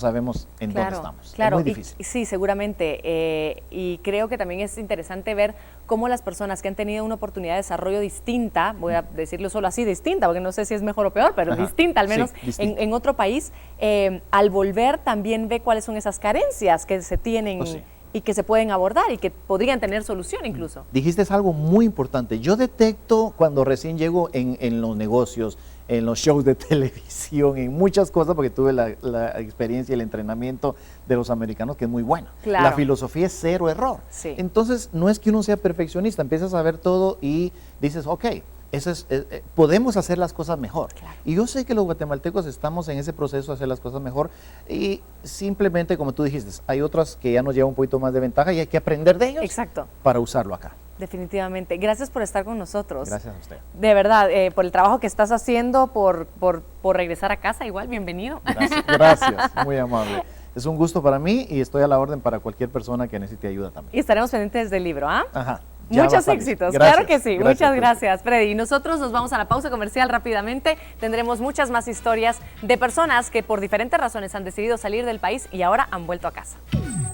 sabemos en dónde Claro, estamos. claro, Es muy difícil. sí, seguramente. Y creo que también es interesante ver cómo las personas que han tenido una oportunidad de desarrollo distinta, voy a decirlo solo así, distinta, porque no sé si es mejor o peor, pero Ajá, distinta, al menos sí, distinta. en otro país, al volver también ve cuáles son esas carencias que se tienen Oh, sí. y que se pueden abordar y que podrían tener solución incluso. Dijiste algo muy importante. Yo detecto cuando recién llego en los negocios, en los shows de televisión, en muchas cosas, porque tuve la experiencia y el entrenamiento de los americanos, que es muy bueno. Claro. La filosofía es cero error. Sí. Entonces, no es que uno sea perfeccionista, empiezas a ver todo y dices, ok, eso es, podemos hacer las cosas mejor. Claro. Y yo sé que los guatemaltecos estamos en ese proceso de hacer las cosas mejor y simplemente, como tú dijiste, hay otras que ya nos llevan un poquito más de ventaja y hay que aprender de ellos. Exacto. Para usarlo acá. Definitivamente. Gracias por estar con nosotros. Gracias a usted. De verdad, por el trabajo que estás haciendo, por regresar a casa, igual, bienvenido. Gracias, muy amable. Es un gusto para mí y estoy a la orden para cualquier persona que necesite ayuda también. Y estaremos pendientes del libro, ¿ah? Ajá. Ya Muchos va a salir. éxitos, Gracias, claro que sí. gracias, Muchas Freddy. gracias, Freddy. Y nosotros nos vamos a la pausa comercial rápidamente. Tendremos muchas más historias de personas que por diferentes razones han decidido salir del país y ahora han vuelto a casa.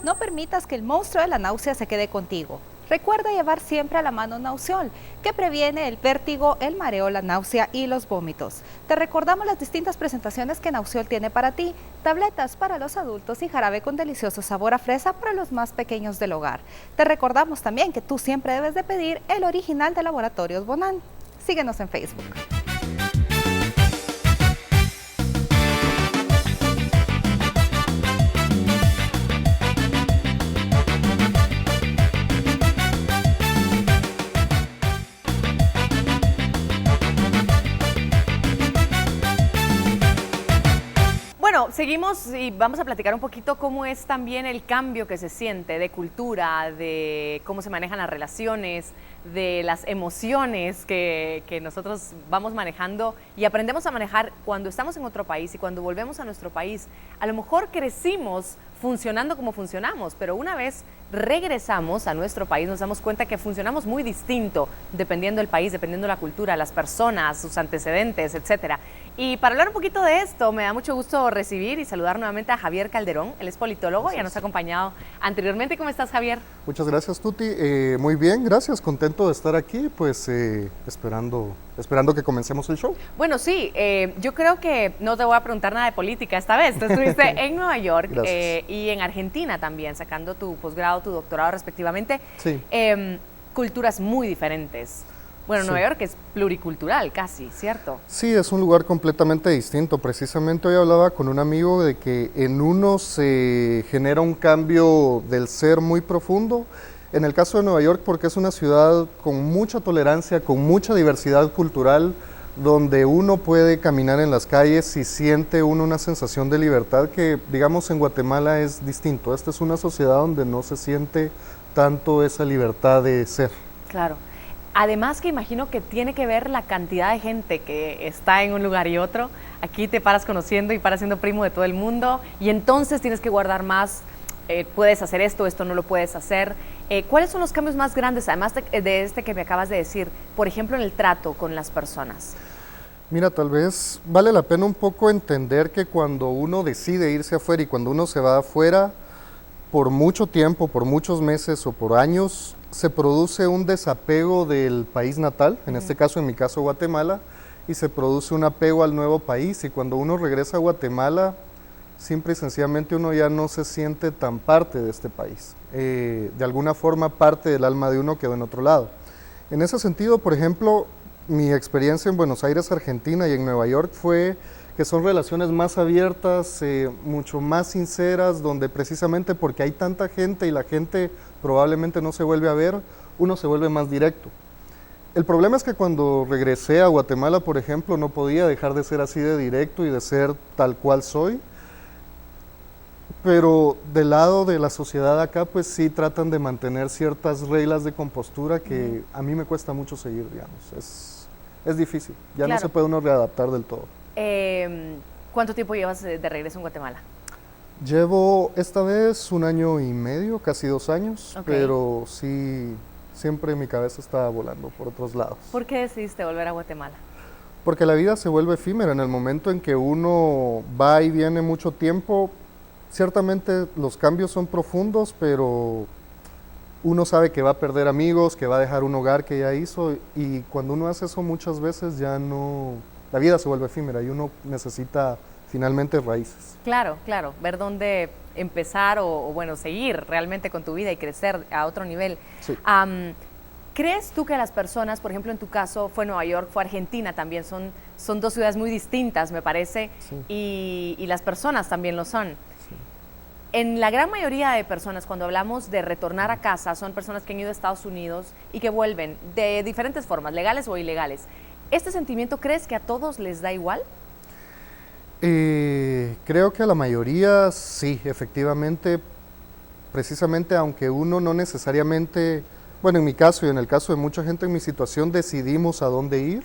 No permitas que el monstruo de la náusea se quede contigo. Recuerda llevar siempre a la mano Nauseol, que previene el vértigo, el mareo, la náusea y los vómitos. Te recordamos las distintas presentaciones que Nauseol tiene para ti: tabletas para los adultos y jarabe con delicioso sabor a fresa para los más pequeños del hogar. Te recordamos también que tú siempre debes de pedir el original de Laboratorios Bonan. Síguenos en Facebook. Bueno, seguimos y vamos a platicar un poquito cómo es también el cambio que se siente de cultura, de cómo se manejan las relaciones, de las emociones que nosotros vamos manejando y aprendemos a manejar cuando estamos en otro país y cuando volvemos a nuestro país. A lo mejor crecimos funcionando como funcionamos, pero una vez regresamos a nuestro país nos damos cuenta que funcionamos muy distinto dependiendo del país, dependiendo de la cultura, las personas, sus antecedentes, etcétera. Y para hablar un poquito de esto, me da mucho gusto recibir y saludar nuevamente a Javier Calderón. Él es politólogo, ya nos ha acompañado anteriormente. ¿Cómo estás, Javier? Muchas gracias, Tuti. Muy bien, gracias. Contento de estar aquí, pues esperando que comencemos el show. Bueno, sí, yo creo que no te voy a preguntar nada de política esta vez. Tú estuviste en Nueva York y en Argentina también, sacando tu posgrado, tu doctorado respectivamente. Sí. Culturas muy diferentes. Bueno, Sí. Nueva York es pluricultural casi, ¿cierto? Sí, es un lugar completamente distinto. Precisamente hoy hablaba con un amigo de que en uno se genera un cambio del ser muy profundo. En el caso de Nueva York, porque es una ciudad con mucha tolerancia, con mucha diversidad cultural, donde uno puede caminar en las calles y siente uno una sensación de libertad que, digamos, en Guatemala es distinto. Esta es una sociedad donde no se siente tanto esa libertad de ser. Claro. Además que imagino que tiene que ver la cantidad de gente que está en un lugar y otro. Aquí te paras conociendo y paras siendo primo de todo el mundo y entonces tienes que guardar más. Puedes hacer esto, esto no lo puedes hacer. ¿Cuáles son los cambios más grandes, además de este que me acabas de decir, por ejemplo, en el trato con las personas? Mira, tal vez vale la pena un poco entender que cuando uno decide irse afuera y cuando uno se va afuera, por mucho tiempo, por muchos meses o por años, se produce un desapego del país natal, en este caso, en mi caso, Guatemala, y se produce un apego al nuevo país. Y cuando uno regresa a Guatemala, simple y sencillamente uno ya no se siente tan parte de este país. De alguna forma, parte del alma de uno quedó en otro lado. En ese sentido, por ejemplo, mi experiencia en Buenos Aires, Argentina, y en Nueva York fue que son relaciones más abiertas, mucho más sinceras, donde precisamente porque hay tanta gente y la gente probablemente no se vuelve a ver, uno se vuelve más directo. El problema es que cuando regresé a Guatemala, por ejemplo, no podía dejar de ser así de directo y de ser tal cual soy, pero del lado de la sociedad acá, pues sí tratan de mantener ciertas reglas de compostura que a mí me cuesta mucho seguir, digamos. Es difícil, ya Claro. no se puede uno readaptar del todo. ¿Cuánto tiempo llevas de regreso en Guatemala? Llevo esta vez 1 año y medio, casi 2 años, Ok. pero sí, siempre mi cabeza está volando por otros lados. ¿Por qué decidiste volver a Guatemala? Porque la vida se vuelve efímera en el momento en que uno va y viene mucho tiempo, Ciertamente los cambios son profundos, pero uno sabe que va a perder amigos, que va a dejar un hogar que ya hizo, y cuando uno hace eso muchas veces ya no, la vida se vuelve efímera y uno necesita finalmente raíces. Claro, claro, ver dónde empezar o bueno, seguir realmente con tu vida y crecer a otro nivel. Sí. ¿Crees tú que las personas, por ejemplo, en tu caso fue Nueva York, fue Argentina también, son dos ciudades muy distintas, me parece, Sí. y las personas también lo son? En la gran mayoría de personas, cuando hablamos de retornar a casa, son personas que han ido a Estados Unidos y que vuelven de diferentes formas, legales o ilegales. ¿Este sentimiento crees que a todos les da igual? Creo que a la mayoría sí, efectivamente, precisamente aunque uno no necesariamente, bueno, en mi caso y en el caso de mucha gente en mi situación, decidimos a dónde ir,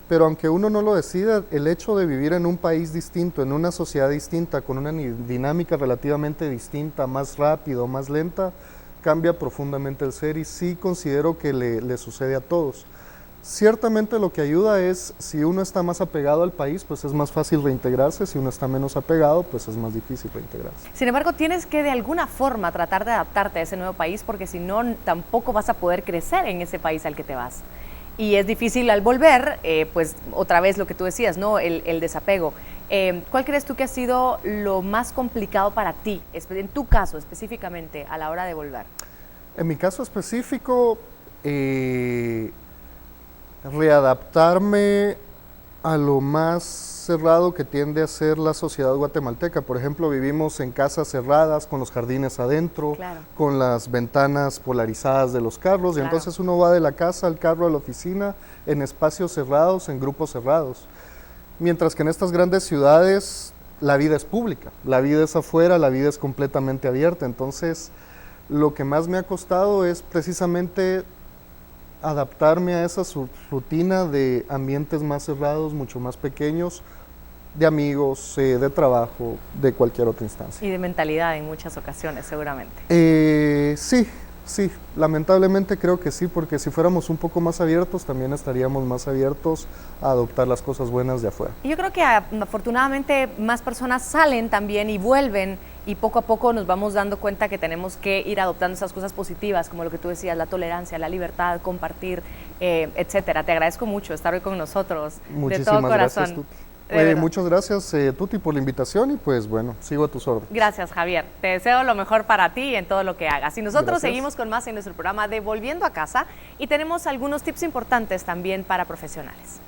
pero aunque uno no lo decida, el hecho de vivir en un país distinto, en una sociedad distinta, con una dinámica relativamente distinta, más rápido, más lenta, cambia profundamente el ser y sí considero que le sucede a todos. Ciertamente lo que ayuda es, si uno está más apegado al país, pues es más fácil reintegrarse, si uno está menos apegado, pues es más difícil reintegrarse. Sin embargo, tienes que de alguna forma tratar de adaptarte a ese nuevo país porque si no, tampoco vas a poder crecer en ese país al que te vas. Y es difícil al volver, pues otra vez lo que tú decías, ¿no? El desapego. ¿Cuál crees tú que ha sido lo más complicado para ti, en tu caso específicamente, a la hora de volver? En mi caso específico, readaptarme a lo más cerrado que tiende a ser la sociedad guatemalteca. Por ejemplo, vivimos en casas cerradas, con los jardines adentro, Claro. con las ventanas polarizadas de los carros, y Claro. entonces uno va de la casa al carro a la oficina en espacios cerrados, en grupos cerrados. Mientras que en estas grandes ciudades la vida es pública, la vida es afuera, la vida es completamente abierta. Entonces, lo que más me ha costado es precisamente adaptarme a esa rutina de ambientes más cerrados, mucho más pequeños, de amigos, de trabajo, de cualquier otra instancia. Y de mentalidad en muchas ocasiones, seguramente. Sí, lamentablemente creo que sí, porque si fuéramos un poco más abiertos, también estaríamos más abiertos a adoptar las cosas buenas de afuera. Y yo creo que afortunadamente más personas salen también y vuelven y poco a poco nos vamos dando cuenta que tenemos que ir adoptando esas cosas positivas, como lo que tú decías, la tolerancia, la libertad, compartir, etcétera. Te agradezco mucho estar hoy con nosotros, de todo corazón. Gracias, Tuti. Muchas gracias, Tuti, por la invitación y pues bueno, sigo a tus órdenes. Gracias, Javier. Te deseo lo mejor para ti en todo lo que hagas. Y nosotros Gracias. seguimos con más en nuestro programa de Volviendo a Casa y tenemos algunos tips importantes también para profesionales.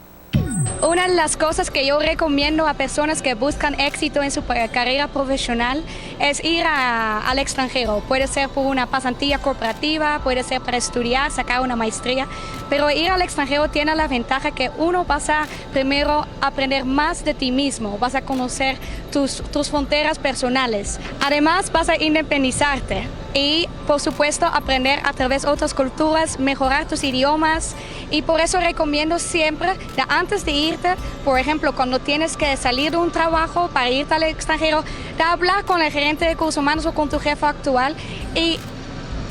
Una de las cosas que yo recomiendo a personas que buscan éxito en su carrera profesional es ir al extranjero. Puede ser por una pasantía corporativa, puede ser para estudiar, sacar una maestría, pero ir al extranjero tiene la ventaja que uno vas a primero aprender más de ti mismo, vas a conocer tus fronteras personales. Además vas a independizarte y por supuesto aprender a través de otras culturas, mejorar tus idiomas, y por eso recomiendo siempre de antes de irte, por ejemplo, cuando tienes que salir de un trabajo para irte al extranjero, de hablar con el gerente de recursos humanos o con tu jefe actual y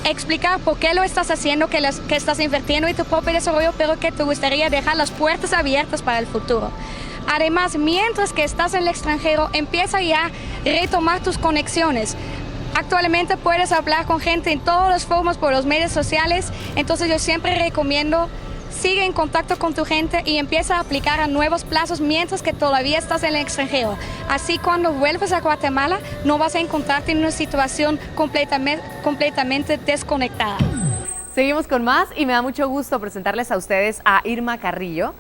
explicar por qué lo estás haciendo, que estás invirtiendo en tu propio desarrollo, pero que te gustaría dejar las puertas abiertas para el futuro. Además, mientras que estás en el extranjero, empieza ya a retomar tus conexiones. Actualmente puedes hablar con gente en todas las formas por los medios sociales, entonces yo siempre recomiendo sigue en contacto con tu gente y empieza a aplicar a nuevos plazos mientras que todavía estás en el extranjero. Así cuando vuelves a Guatemala no vas a encontrarte en una situación completamente desconectada. Seguimos con más y me da mucho gusto presentarles a ustedes a Irma Carrillo.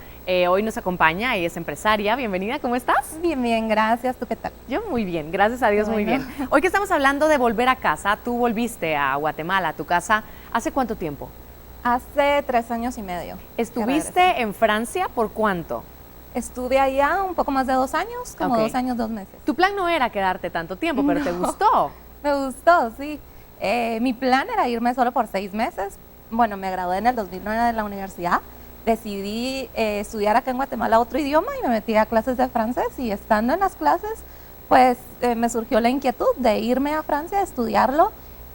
Hoy nos acompaña, ella es empresaria. Bienvenida, ¿cómo estás? Bien, bien, gracias. ¿Tú qué tal? Yo muy bien, gracias a Dios, muy bien. Hoy que estamos hablando de volver a casa, tú volviste a Guatemala, a tu casa, ¿hace cuánto tiempo? Hace 3 años y medio. ¿Estuviste en Francia por cuánto? Estuve allá un poco más de 2 años, como Ok. 2 años, 2 meses. Tu plan no era quedarte tanto tiempo, pero te gustó. Me gustó, sí. Mi plan era irme solo por 6 meses. Bueno, me gradué en el 2009 de la universidad. Decidí estudiar acá en Guatemala otro idioma y me metí a clases de francés. Y estando en las clases, pues me surgió la inquietud de irme a Francia a estudiarlo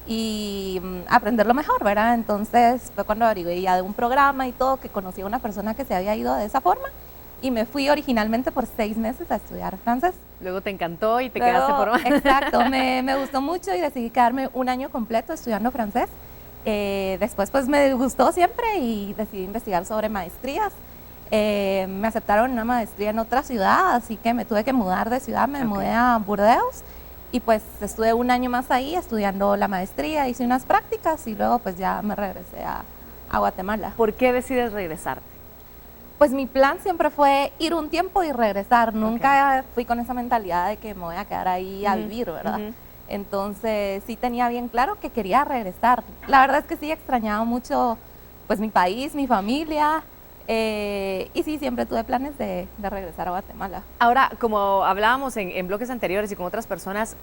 y aprenderlo mejor, ¿verdad? Entonces fue cuando averigué ya de un programa y todo, que conocí a una persona que se había ido de esa forma y me fui originalmente por 6 meses a estudiar francés. Luego te encantó y te Luego, quedaste por más. exacto, me gustó mucho y decidí quedarme un año completo estudiando francés. Después pues me gustó siempre y decidí investigar sobre maestrías. Me aceptaron una maestría en otra ciudad, así que me tuve que mudar de ciudad, me mudé a Burdeos y pues estuve un año más ahí estudiando la maestría, hice unas prácticas y luego pues ya me regresé a Guatemala. ¿Por qué decides regresarte? Pues mi plan siempre fue ir un tiempo y regresar, nunca fui con esa mentalidad de que me voy a quedar ahí a vivir, ¿verdad? Entonces sí tenía bien claro que quería regresar. La verdad es que sí extrañaba mucho pues mi país, mi familia, y sí, siempre tuve planes de regresar a Guatemala. Ahora, como hablábamos en bloques anteriores y con otras personas,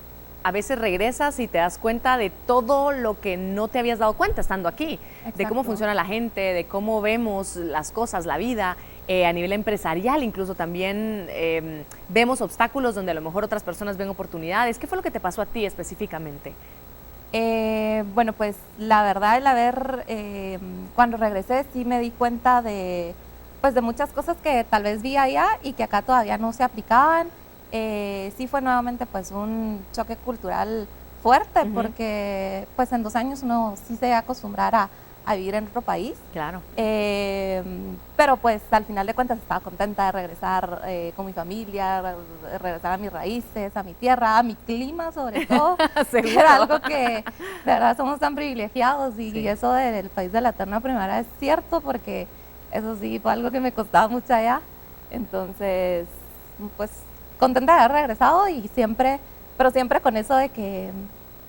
a veces regresas y te das cuenta de todo lo que no te habías dado cuenta estando aquí, de cómo Exacto. funciona la gente, de cómo vemos las cosas, la vida, a nivel empresarial incluso también vemos obstáculos donde a lo mejor otras personas ven oportunidades. ¿Qué fue lo que te pasó a ti específicamente? Bueno, pues la verdad, cuando regresé sí me di cuenta pues de muchas cosas que tal vez vi allá y que acá todavía no se aplicaban. Sí fue nuevamente pues un choque cultural fuerte porque pues en 2 años uno sí se debe acostumbrar a vivir en otro país. Claro. Pero pues al final de cuentas estaba contenta de regresar con mi familia, regresar a mis raíces, a mi tierra, a mi clima sobre todo. Seguro. Que era algo que de verdad somos tan privilegiados y eso del país de la eterna primavera es cierto porque eso sí fue algo que me costaba mucho allá. Entonces, pues contenta de haber regresado y siempre, pero siempre con eso de que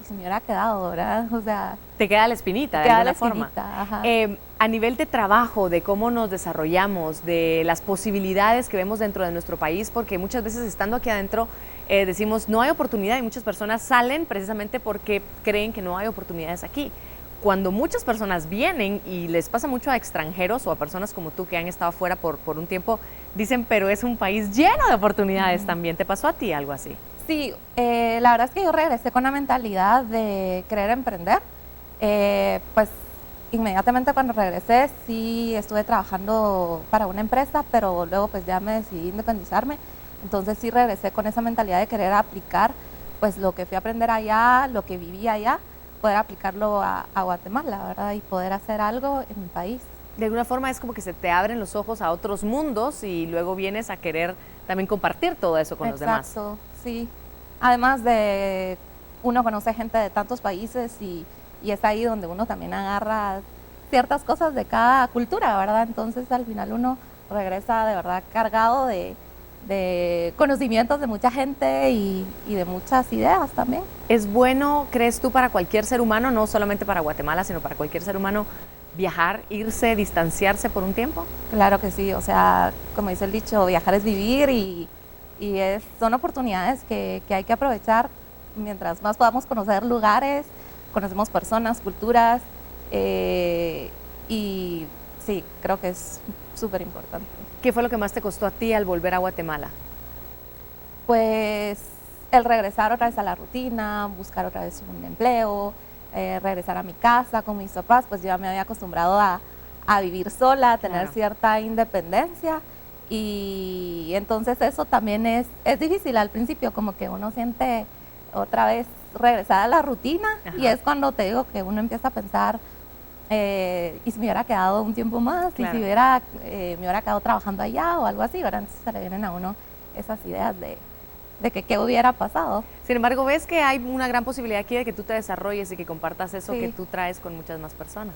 si me hubiera quedado, ¿verdad? O sea, Te queda la espinita de queda alguna la forma. espinita, ajá. A nivel de trabajo, de cómo nos desarrollamos, de las posibilidades que vemos dentro de nuestro país, porque muchas veces estando aquí adentro decimos no hay oportunidad y muchas personas salen precisamente porque creen que no hay oportunidades aquí. Cuando muchas personas vienen, y les pasa mucho a extranjeros o a personas como tú que han estado afuera por un tiempo, dicen, pero es un país lleno de oportunidades también. ¿Te pasó a ti algo así? Sí, la verdad es que yo regresé con la mentalidad de querer emprender. Pues inmediatamente cuando regresé sí estuve trabajando para una empresa, pero luego pues ya me decidí independizarme. Entonces sí regresé con esa mentalidad de querer aplicar pues lo que fui a aprender allá, lo que viví allá, poder aplicarlo a Guatemala, ¿verdad? Y poder hacer algo en mi país. De alguna forma es como que se te abren los ojos a otros mundos y luego vienes a querer también compartir todo eso con los demás. Exacto, sí. Además de uno conoce gente de tantos países y es ahí donde uno también agarra ciertas cosas de cada cultura, ¿verdad? Entonces al final uno regresa de verdad cargado de conocimientos de mucha gente y de muchas ideas también. ¿Es bueno, crees tú, para cualquier ser humano, no solamente para Guatemala, sino para cualquier ser humano, viajar, irse, distanciarse por un tiempo? Claro que sí, o sea, como dice el dicho, viajar es vivir y son oportunidades que hay que aprovechar mientras más podamos conocer lugares, conocemos personas, culturas, y sí, creo que es súper importante. ¿Qué fue lo que más te costó a ti al volver a Guatemala? Pues el regresar otra vez a la rutina, buscar otra vez un empleo, regresar a mi casa con mis papás, pues yo ya me había acostumbrado a vivir sola, a tener cierta independencia y entonces eso también es difícil al principio, como que uno siente otra vez regresar a la rutina. Y es cuando te digo que uno empieza a pensar y si me hubiera quedado un tiempo más, y si me hubiera quedado trabajando allá o algo así, ¿verdad? Entonces se le vienen a uno esas ideas de que qué hubiera pasado. Sin embargo, ves que hay una gran posibilidad aquí de que tú te desarrolles y que compartas eso Sí. que tú traes con muchas más personas.